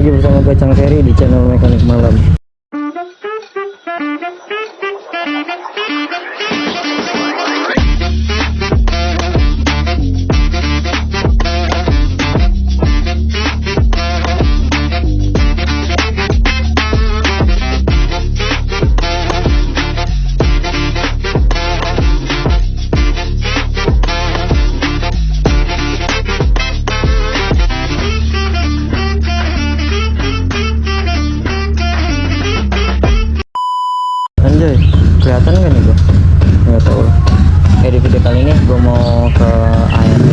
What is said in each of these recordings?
lagi bersama Bacang Seri di channel Mekanik Malam. Anjay, kelihatan kan nih gua? Nggak tahu lah. Di video kali ini gua mau ke ART,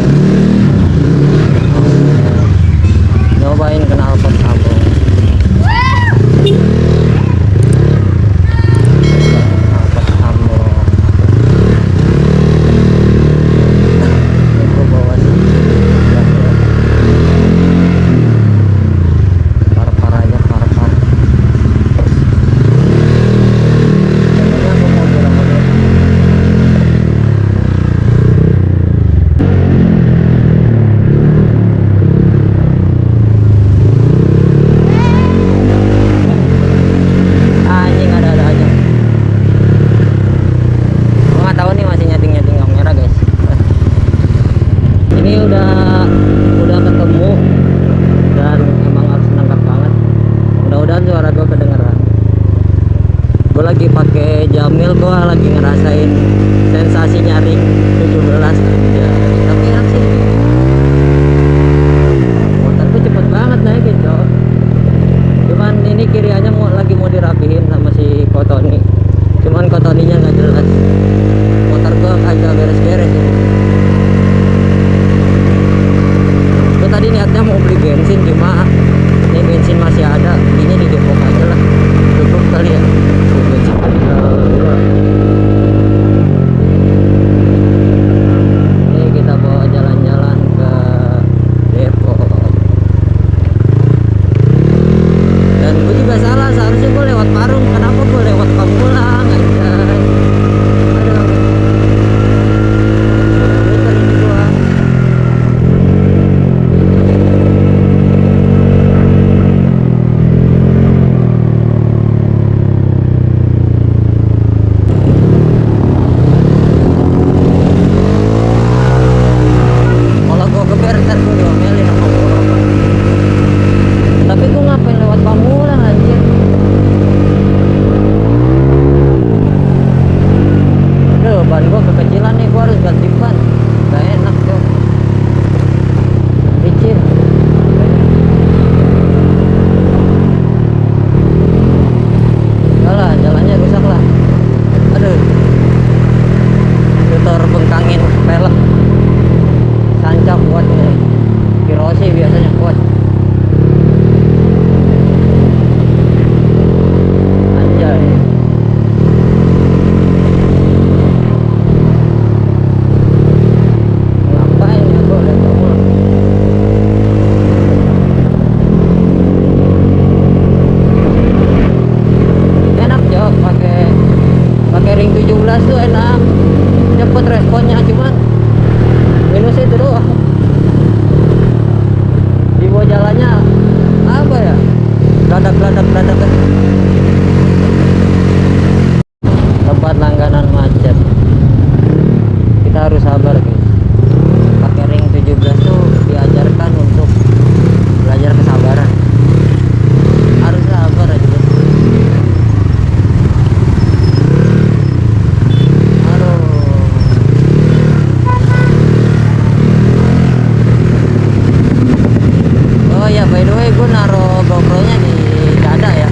nyobain knalpot Amro. Knalpot Amro. Ini gua bawa sih. Par-par aja, par-par. Ini udah ketemu dan emang harus nangkap banget. Mudah-mudahan suara gue kedengeran. Gue lagi pakai Jamil, gue lagi ngerasain sensasi nyaring 17 aja. Tapi enak sih. Motor gue cepet banget naikin, cok. Cuman ini kiriannya lagi mau dirapihin sama si Kotoni. Cuman Kotoninya nggak jelas. Motor gue kagak beres-beres. Tadi niatnya mau beli bensin, cuma ini bensin masih ada, ini di Depok aja lah, cukup kali ya bensin dulu. Ini kita bawa jalan-jalan ke Depok, dan gue juga salah, seharusnya gue lewat Parung, kenapa gue lewat Pamulang aja. Tapi gue ngapain lewat Pamulang anjir? Aduh, ban gue kekecilan nih, gue harus ganti ban. Gak enak tuh, licin. Alah, jalannya rusak lah. Aduh, motor bengkangin pelek. Sancap kuat nih, Kirosi biasanya kuat. Anjay, ngapain ya gue lihat kamu? Enak jok, pakai ring 17 tuh enak, cepet responnya, cuman minusnya itu doang. Di bawah jalannya apa ya, beladak kan. Tempat langganan macet, kita harus sabar guys. Pakai ring 17 tuh diajarkan untuk belajar kesabaran, harus sabar aja. Oh ya, by the way, gue naro GoPro nya di dada ya.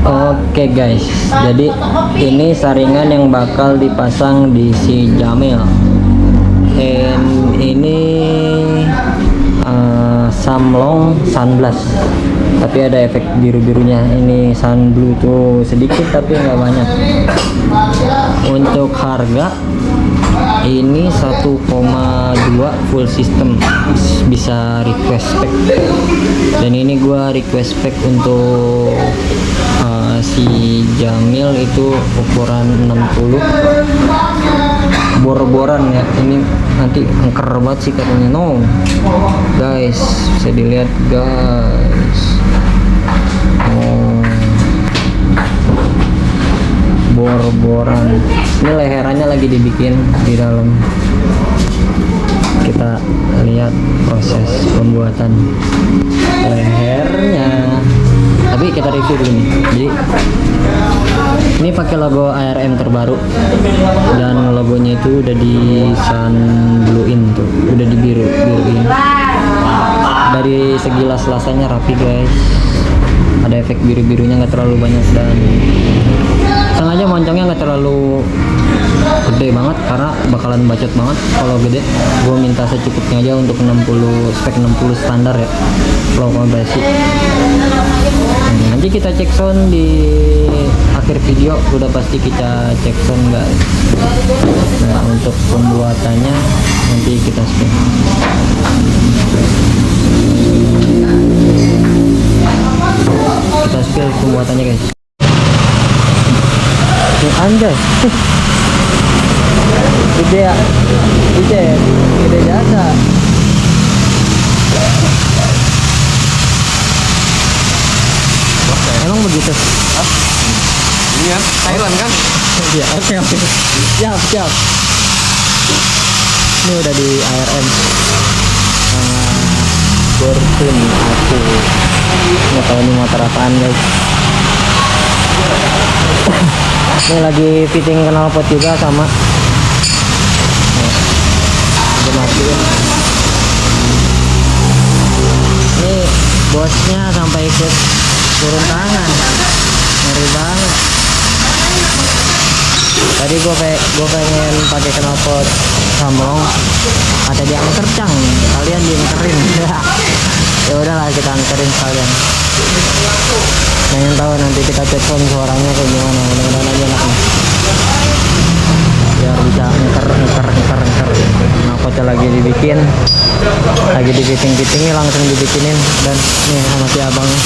Oke guys, jadi ini saringan yang bakal dipasang di si Jamil. And ini Samlong Sunblast, tapi ada efek biru-birunya. Ini Sun Blue tuh sedikit tapi nggak banyak. Untuk harga ini 1,2 full system, bisa request spec. Dan ini gua request spec untuk si Jamil itu ukuran 60 bor-boran ya. Ini nanti angker banget sih katanya. No guys, bisa dilihat guys. Oh, bor-boran. Ini leherannya lagi dibikin di dalam. Kita lihat proses pembuatan lehernya, tapi kita review dulu nih. Jadi ini pakai logo ARM terbaru, dan logonya itu udah di sun blue-in tuh, udah biruin. Dari segi las-lasannya rapi guys, ada efek biru-birunya nggak terlalu banyak, dan sengaja moncongnya nggak terlalu gede banget karena bakalan bacot banget. Kalau gede gue minta secukupnya aja untuk 60 spek 60 standar ya, low kompresi. Nanti kita cek sound di akhir video, udah pasti kita cek sound guys. Nah untuk pembuatannya nanti kita spek. Kita spill pembuatannya guys. Anjay gede ya, gede jasa. Emang begitu? Ini ya, Thailand kan? Iya, oke. Siap. Ini udah di ARM sama Fortune aku. Nggak tahu ini motor apaan guys. Ini lagi fitting knalpot juga sama. Udah matiin. Ini bosnya sampai ikut turun tangan, ngeri banget. Tadi gue pengen pakai knalpot Samlong, kata dia angker cang, kalian diangkerin. Ya udahlah kita angkerin sekalian. Pengen tahu nanti kita cek sound suaranya kayak gimana, mudah-mudahan aja enak nih. Biar bisa angker. Knalpotnya lagi dibikin, lagi dibiting-bitingin, langsung dibikinin. Dan nih sama si abangnya.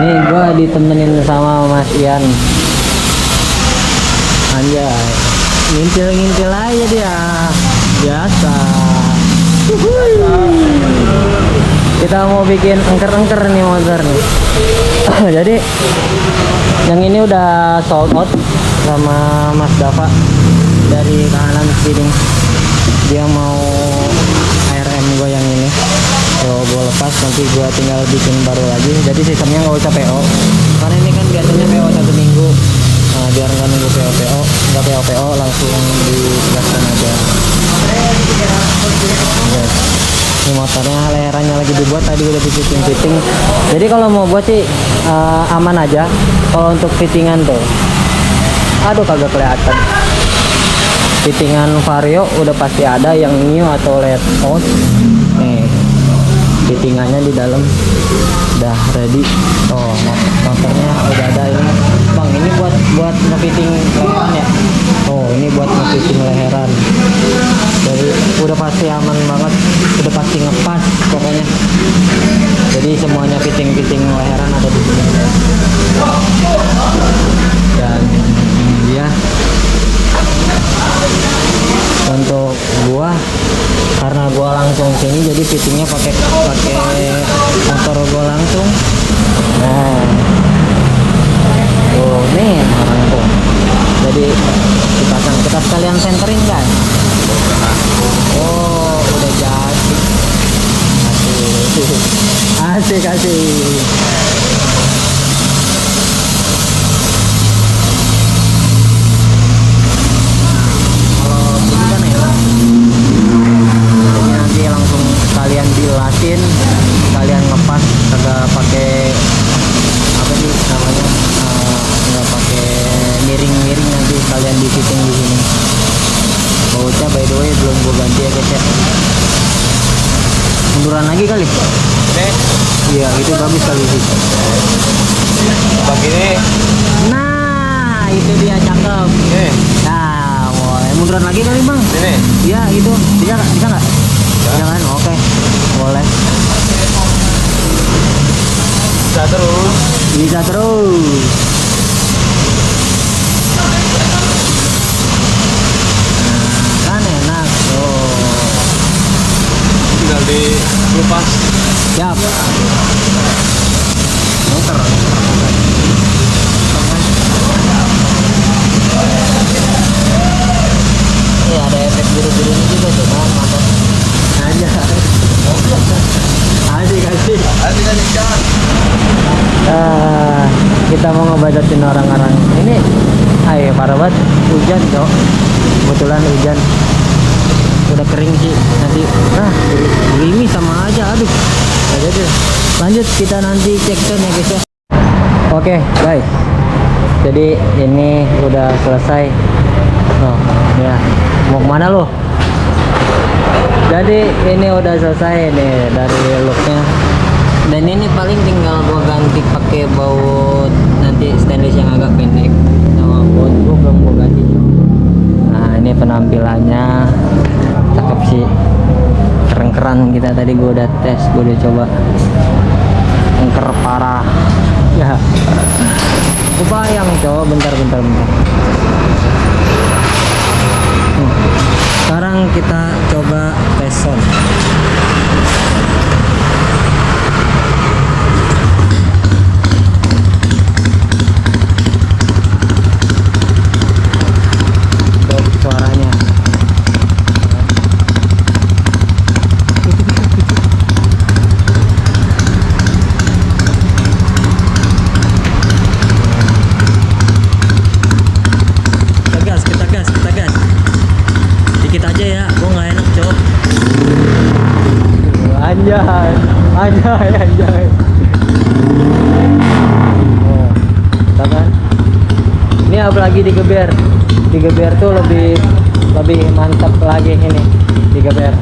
Nih gua ditemenin sama Mas Ian. Anjay, ngintil aja dia, biasa. Kita mau bikin angker nih motor nih. Jadi yang ini udah sold out sama Mas Dava dari kanan speeding. Dia mau ARM gua yang ini. Gue lepas, nanti gue tinggal bikin baru lagi. Jadi sistemnya nggak usah PO, karena ini kan biasanya PO 1 minggu. Nah biar nggak nunggu PO, langsung digaskan aja. Yes. Ini motornya leherannya lagi dibuat, tadi udah di fitting. Jadi kalau mau buat sih aman aja. Kalau untuk fittingan tuh, aduh kagak kelihatan. Fittingan vario udah pasti ada, yang new atau LED out. Nih fittingannya di dalam udah ready. Oh motornya udah ada ini bang, ini buat ngefitting leheran ya. Oh ini buat ngefitting leheran, jadi udah pasti aman banget, udah pasti ngepas pokoknya. Jadi semuanya fitting leheran ada di sini. Dan ya untuk gua, karena gua langsung sini jadi fittingnya pakai motor gua langsung. Nah tuh nih langsung jadi dipasang, kita sekalian centering guys. Oh udah jadi, asik. Nanti langsung kalian dilatin, kalian ngepas, kagak tapi bagus kali sih. Begini. Nah, itu dia cakep. Nih, Nah, boleh munduran lagi kali bang? ini. Iya itu bisa nggak? Bisa kan? Oke, boleh. Bisa terus. Bisa terus. Nah, kan enak. Oh, Tinggal dilepas. siap. Muter. Iya ada efek biru-birunya juga tuh, mantap. Aja. Asik asik. Asik asik jalan. Kita mau ngebadatin orang-orang ini. Ayo parah banget, hujan cok. Kebetulan hujan. Udah kering sih nanti. Gerimis sama aja, aduh. Nah, jadi lanjut kita nanti cek sound ya guys ya. Oke guys, jadi ini udah selesai. Oh ya, mau kemana lo? Jadi ini udah selesai nih dari looknya. Dan ini paling tinggal gua ganti pakai baut nanti stainless yang agak pendek. Sama baut gua belum gua ganti. Nah ini penampilannya cakep sih, keren-keren. Kita tadi gua udah tes, gua udah coba. Engker parah. Ya. Kebayang coba bentar. Sekarang kita coba tes sound. Untuk suaranya. Kita gas. Dikit aja ya, gua nggak enak cok. Anjay. Oh, kan? Ini apalagi digeber tuh lebih mantap lagi ini digeber.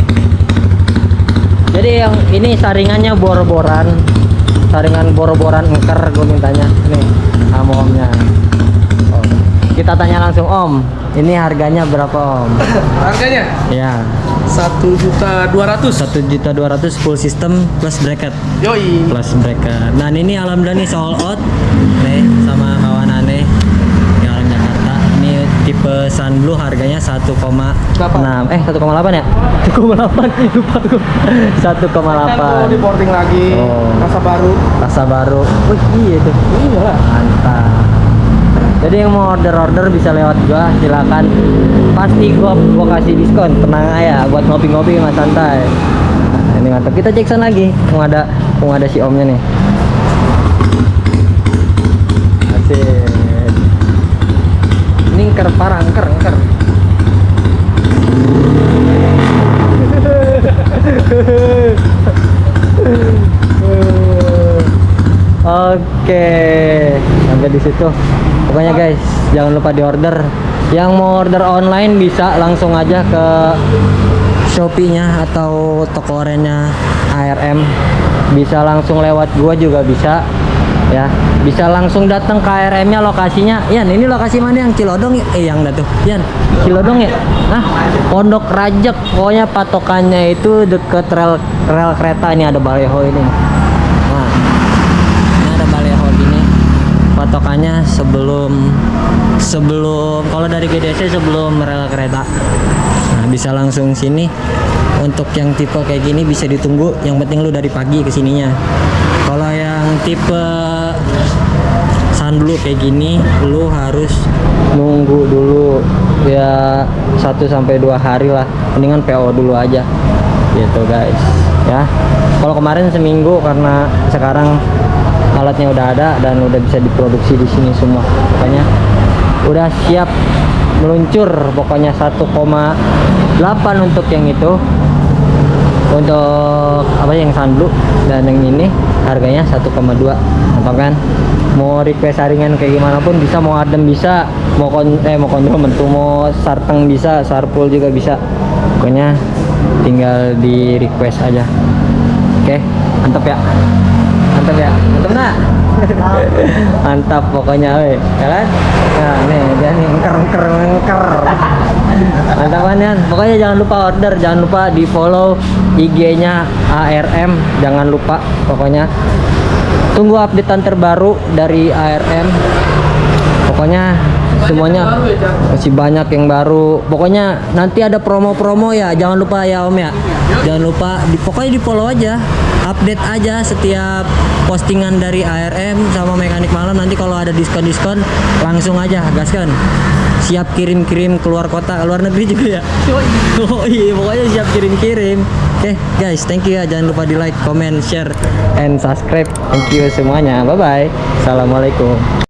Jadi yang ini saringannya saringan bor-boran engker gue mintanya nih sama omnya. Oh. Kita tanya langsung om, ini harganya berapa om? Harganya? Ya 1.200.000. 1.200.000 full system plus bracket. Yoi. Plus bracket. Nah ini alhamdulillah nih sold out nih sama kawan aneh yang orang Jakarta. Ini tipe Sunblue harganya 1,6 1,8 ya? 1,8 lupa gue. 1,8. Di porting lagi. Oh. Rasa baru. Wih iya tuh. Iya. Mantap. Jadi yang mau order bisa lewat gua, silakan. Pasti gua kasih diskon, tenang aja buat ngopi-ngopi mas santai. Nah, ini mantap. Kita cek sana lagi. Mau ada si omnya nih. Asik. Ini engker parah, engker. Oke, sampai di situ. Pokoknya guys, jangan lupa di order. Yang mau order online bisa langsung aja ke Shopee-nya atau toko oranye ARM. Bisa langsung lewat gua juga bisa. Ya, bisa langsung datang ke ARM-nya lokasinya. Yan, ini lokasi mana yang Cilodong? Yang dah tuh. Yan, Cilodong ya? Nah, Pondok Rajek. Pokoknya patokannya itu deket rel kereta. Ini ada baleho ini. Nah, ini ada baleho gini. Patokannya sebelum kalau dari GDC sebelum rel kereta. Nah, bisa langsung sini. Untuk yang tipe kayak gini bisa ditunggu. Yang penting lu dari pagi ke sininya. Kalau yang tipe Sunblue kayak gini, lu harus nunggu dulu ya 1-2 hari lah. Mendingan PO dulu aja. Gitu guys. Ya. Kalau kemarin seminggu karena sekarang alatnya udah ada dan udah bisa diproduksi di sini semua. Pokoknya udah siap meluncur. Pokoknya 1,8 untuk yang itu. Untuk apa yang Sunblue dan yang ini harganya 1,2. Mantap kan? Mau request saringan kayak gimana pun bisa, mau adem bisa, mau kontrol mentu, mau sarteng bisa, sarpul juga bisa. Pokoknya tinggal di request aja. Oke, mantap ya. Mantap. mantap ya, mantap nak. Mantap pokoknya, weh, ya kan? Nah, nih dia nih ngker. Mantapan ya. Pokoknya jangan lupa order, jangan lupa di follow IG-nya ARM, jangan lupa. Pokoknya tunggu updatean terbaru dari ARM. Pokoknya semuanya masih banyak yang baru. Pokoknya nanti ada promo-promo ya, jangan lupa ya Om ya. Jangan lupa pokoknya di follow aja, update aja setiap postingan dari ARM sama Mekanik Malam. Nanti kalau ada diskon langsung aja gaskan. Siap kirim-kirim keluar kota, luar negeri juga ya. Oh iya, pokoknya siap kirim-kirim. Oke guys, thank you ya. Jangan lupa di like, comment, share, and subscribe. Thank you semuanya. Bye bye. Assalamualaikum.